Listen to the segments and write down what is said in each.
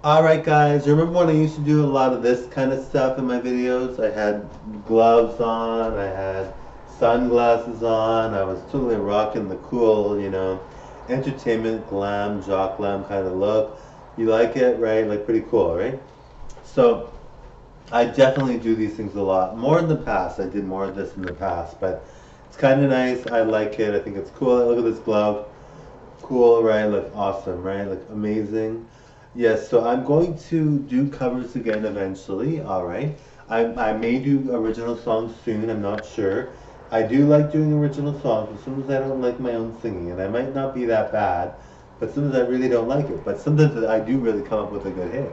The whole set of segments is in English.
Alright guys, remember when I used to do a lot of this kind of stuff in my videos? I had gloves on, I had sunglasses on, I was totally rocking the cool, entertainment glam, jock glam kind of look. You like it, right? Like pretty cool, right? So I definitely do these things a lot. More in the past, I did more of this in the past, but it's kind of nice. I like it. I think it's cool. Look at this glove. Cool, right? Look awesome, right? Look amazing. Yes, so I'm going to do covers again eventually, all right. I may do original songs soon, I'm not sure. I do like doing original songs, but sometimes I don't like my own singing, and I might not be that bad, but sometimes I really don't like it. But sometimes I do really come up with a good hit.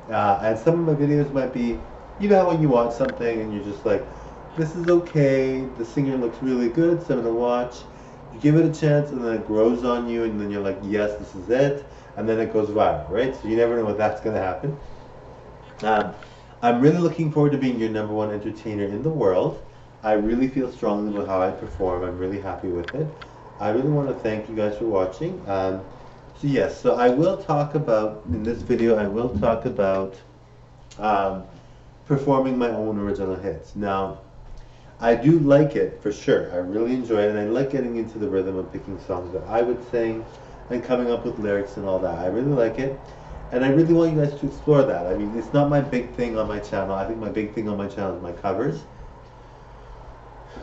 And some of my videos might be, you know how when you watch something and you're just like, this is okay, the singer looks really good, so I'm gonna watch. You give it a chance and then it grows on you and then you're like, yes, this is it. And then it goes viral, right? So you never know what that's gonna happen. Um, I'm really looking forward to being your number one entertainer in the world. I really feel strongly about how I perform. I'm really happy with it. I really want to thank you guys for watching. So yes, so I will talk about, in this video, I will talk about um, performing my own original hits. Now, I do like it for sure. I really enjoy it, and I like getting into the rhythm of picking songs that I would sing and coming up with lyrics and all that. I really like it, and I really want you guys to explore that. I mean, it's not my big thing on my channel. I think my big thing on my channel is my covers.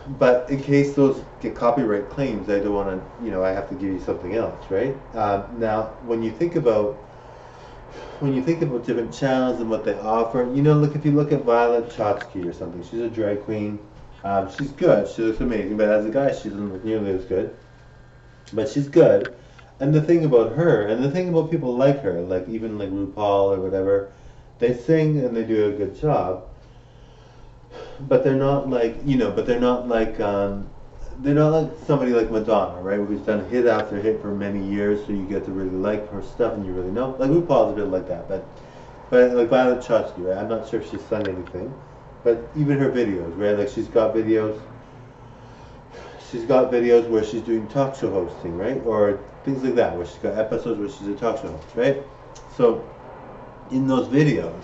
But in case those get copyright claims, I don't want to, I have to give you something else, right? Now, when you think about different channels and what they offer, look if you look at Violet Chachki or something, she's a drag queen. She's good. She looks amazing, but as a guy, she doesn't look nearly as good. But she's good. And the thing about her, and the thing about people like her, like even like RuPaul or whatever, they sing and they do a good job, but they're not like they're not like somebody like Madonna, right? Who's done hit after hit for many years, so you get to really like her stuff and you really know. Like RuPaul's a bit like that, but like Violet Chachki, right? I'm not sure if she's sung anything, but even her videos, right? Like she's got videos where she's doing talk show hosting, right? Or things like that, where she's got episodes where she's a talk show host, right? So in those videos,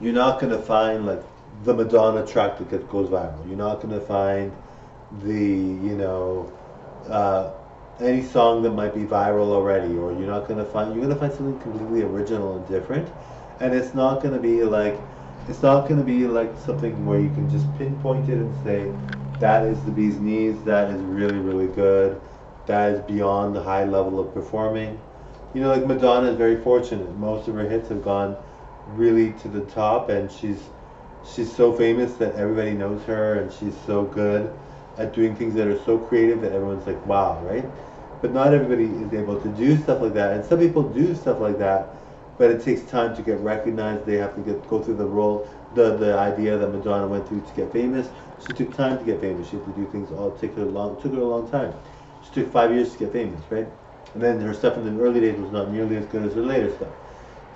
you're not gonna find like the Madonna track that goes viral. You're not gonna find the uh, any song that might be viral already, or you're gonna find something completely original and different, and it's not gonna be like something where you can just pinpoint it and say that is the bee's knees, that is really really good, that is beyond the high level of performing. Like Madonna is very fortunate. Most of her hits have gone really to the top, and she's so famous that everybody knows her, and she's so good at doing things that are so creative that everyone's like, wow, right? But not everybody is able to do stuff like that, and some people do stuff like that, but it takes time to get recognized. They have to go through the idea that Madonna went through to get famous. She took time to get famous. She had to do things took her a long time. She took 5 years to get famous, right? And then her stuff in the early days was not nearly as good as her later stuff.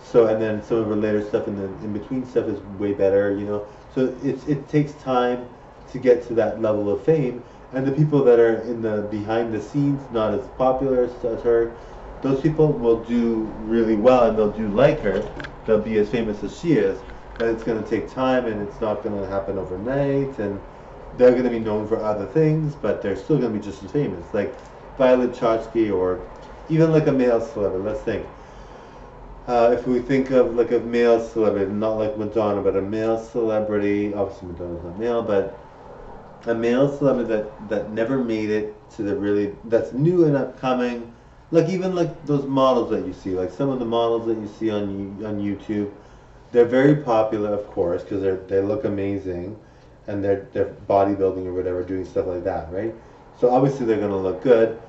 So, and then some of her later stuff in the in between stuff is way better. So it takes time to get to that level of fame. And the people that are in the behind the scenes, not as popular as her, those people will do really well and they'll do like her. They'll be as famous as she is, but it's going to take time and it's not going to happen overnight. And they're going to be known for other things, but they're still going to be just as famous. Like Violet Chachki, or even like a male celebrity. Let's think. If we think of like a male celebrity, not like Madonna, but a male celebrity, obviously Madonna's not male, but a male celebrity that never made it to that's new and upcoming, like even like those models that you see, like some of the models that you see on YouTube, they're very popular, of course, because they look amazing, and they're bodybuilding or whatever, doing stuff like that, right? So obviously they're gonna look good,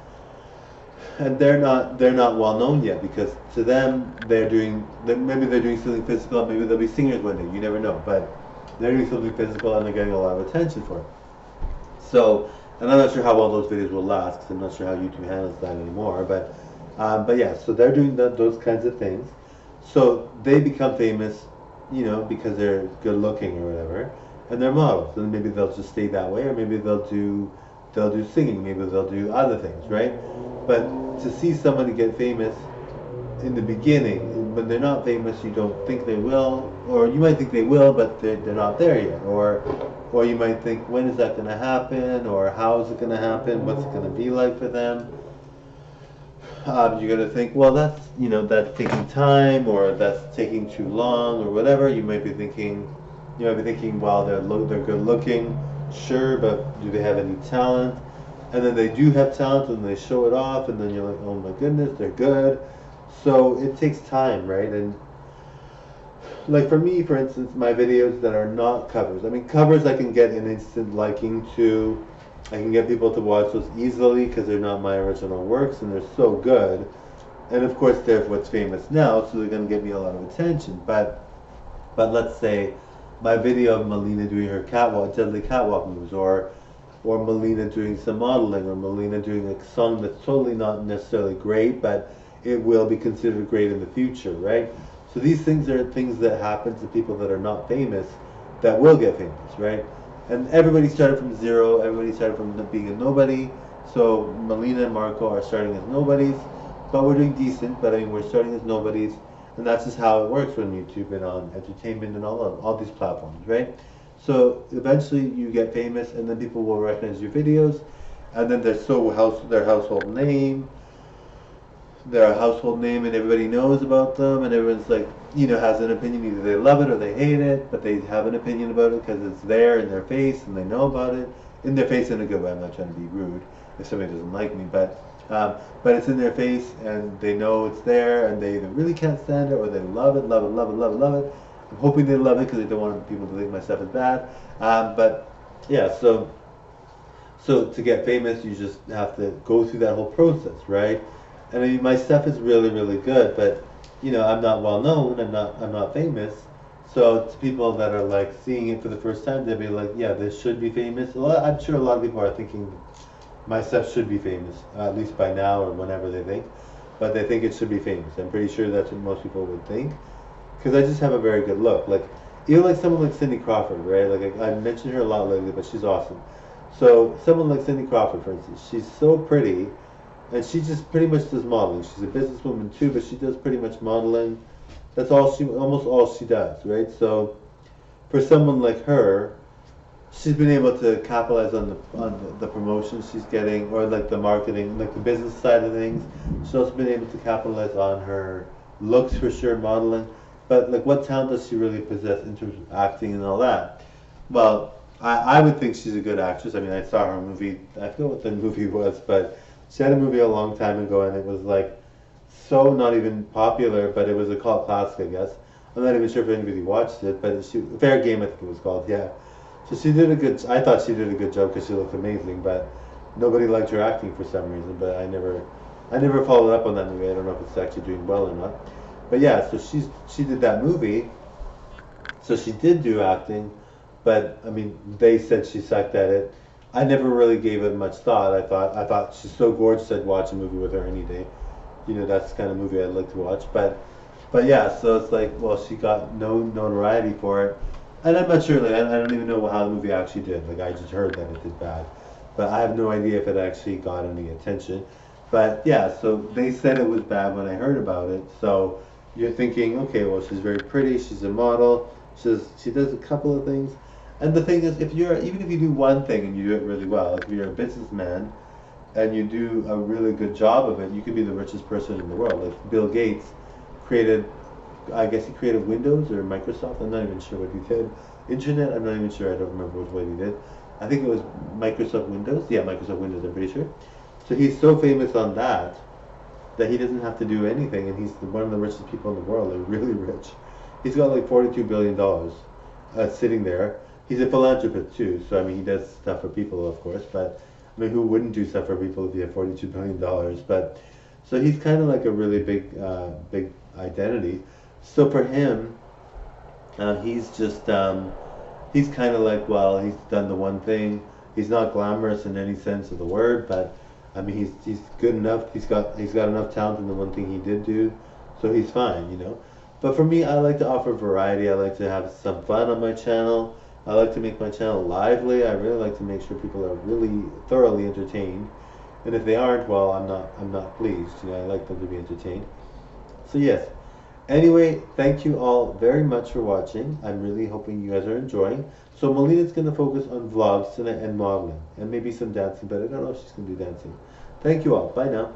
and they're not well known yet, because to them maybe they're doing something physical, maybe they'll be singers one day, you never know, but they're doing something physical and they're getting a lot of attention for it. So, and I'm not sure how well those videos will last, because I'm not sure how YouTube handles that anymore, but yeah, so they're doing those kinds of things. So they become famous, because they're good looking or whatever, and they're models, and maybe they'll just stay that way, or maybe they'll do singing, maybe they'll do other things, right? But to see somebody get famous in the beginning, when they're not famous, you don't think they will, or you might think they will, but they're not there yet, or you might think, when is that going to happen, or how is it going to happen, what's it going to be like for them. You're going to think, well, that's taking time, or that's taking too long, or whatever. You might be thinking, well, they're good looking, sure, but do they have any talent? And then they do have talent, and they show it off, and then you're like, oh my goodness, they're good. So it takes time, right? And like for me, for instance, my videos that are not covers. I mean, covers I can get an instant liking to. I can get people to watch those easily because they're not my original works and they're so good. And of course, they're what's famous now, so they're going to get me a lot of attention. But let's say my video of Melina doing her deadly catwalk moves, or Melina doing some modeling, or Melina doing a song that's totally not necessarily great, but it will be considered great in the future, right? So these things are things that happen to people that are not famous that will get famous, right? And everybody started from zero, everybody started from being a nobody. So Melina and Marco are starting as nobodies, but we're doing decent, but I mean, we're starting as nobodies, and that's just how it works on YouTube and on entertainment and all these platforms, right? So eventually you get famous, and then people will recognize your videos, and then their household name, they're a household name, and everybody knows about them, and everyone's like, has an opinion. Either they love it or they hate it, but they have an opinion about it because it's there in their face, and they know about it. In their face in a good way. I'm not trying to be rude if somebody doesn't like me, but it's in their face, and they know it's there, and they either really can't stand it or they love it, love it, love it, love it, love it. I'm hoping they love it because I don't want people to think my stuff is bad. But yeah, so to get famous, you just have to go through that whole process, right? And I mean, my stuff is really, really good, but I'm not well known. I'm not famous. So to people that are like seeing it for the first time, they'll be like, yeah, this should be famous. I'm sure a lot of people are thinking my stuff should be famous, at least by now or whenever they think. But they think it should be famous. I'm pretty sure that's what most people would think, because I just have a very good look. Like even like someone like Cindy Crawford, right? Like I mentioned her a lot lately, but she's awesome. So someone like Cindy Crawford, for instance, she's so pretty. And she just pretty much does modeling. She's a businesswoman too, but she does pretty much modeling. That's almost all she does, right? So, for someone like her, she's been able to capitalize on the promotion she's getting, or like the marketing, like the business side of things. She's also been able to capitalize on her looks for sure, modeling. But like, what talent does she really possess in terms of acting and all that? Well, I would think she's a good actress. I mean, I saw her movie. I forget what the movie was, but she had a movie a long time ago, and it was like so not even popular, but it was a cult classic, I guess. I'm not even sure if anybody watched it, but Fair Game, I think it was called, yeah. So I thought she did a good job because she looked amazing, but nobody liked her acting for some reason, but I never followed up on that movie. I don't know if it's actually doing well or not. But yeah, so she did that movie, so she did do acting, but I mean, they said she sucked at it. I never really gave it much thought. I thought she's so gorgeous, I'd watch a movie with her any day. That's the kind of movie I'd like to watch. But yeah, so it's like, well, she got no notoriety for it, and I'm not sure. Like, I don't even know how the movie actually did. Like, I just heard that it did bad, but I have no idea if it actually got any attention. But yeah, so they said it was bad when I heard about it. So you're thinking, okay, well, she's very pretty. She's a model. She does a couple of things. And the thing is, even if you do one thing and you do it really well, like if you're a businessman and you do a really good job of it, you can be the richest person in the world. Like Bill Gates I guess he created Windows or Microsoft. I'm not even sure what he did. Internet, I'm not even sure. I don't remember what he did. I think it was Microsoft Windows. Yeah, Microsoft Windows, I'm pretty sure. So he's so famous on that he doesn't have to do anything, and he's one of the richest people in the world. Like really rich. He's got like $42 billion sitting there. He's a philanthropist too, so I mean he does stuff for people, of course. But I mean, who wouldn't do stuff for people if you have $42 billion? But so he's kind of like a really big identity. So for him, he's kind of like, well, he's done the one thing. He's not glamorous in any sense of the word, but I mean he's good enough. He's got enough talent in the one thing he did do, so he's fine. But for me, I like to offer variety. I like to have some fun on my channel. I like to make my channel lively. I really like to make sure people are really thoroughly entertained. And if they aren't, well, I'm not pleased. I like them to be entertained. So yes. Anyway, thank you all very much for watching. I'm really hoping you guys are enjoying. So Melina's going to focus on vlogs tonight and modeling and maybe some dancing, but I don't know if she's going to do dancing. Thank you all. Bye now.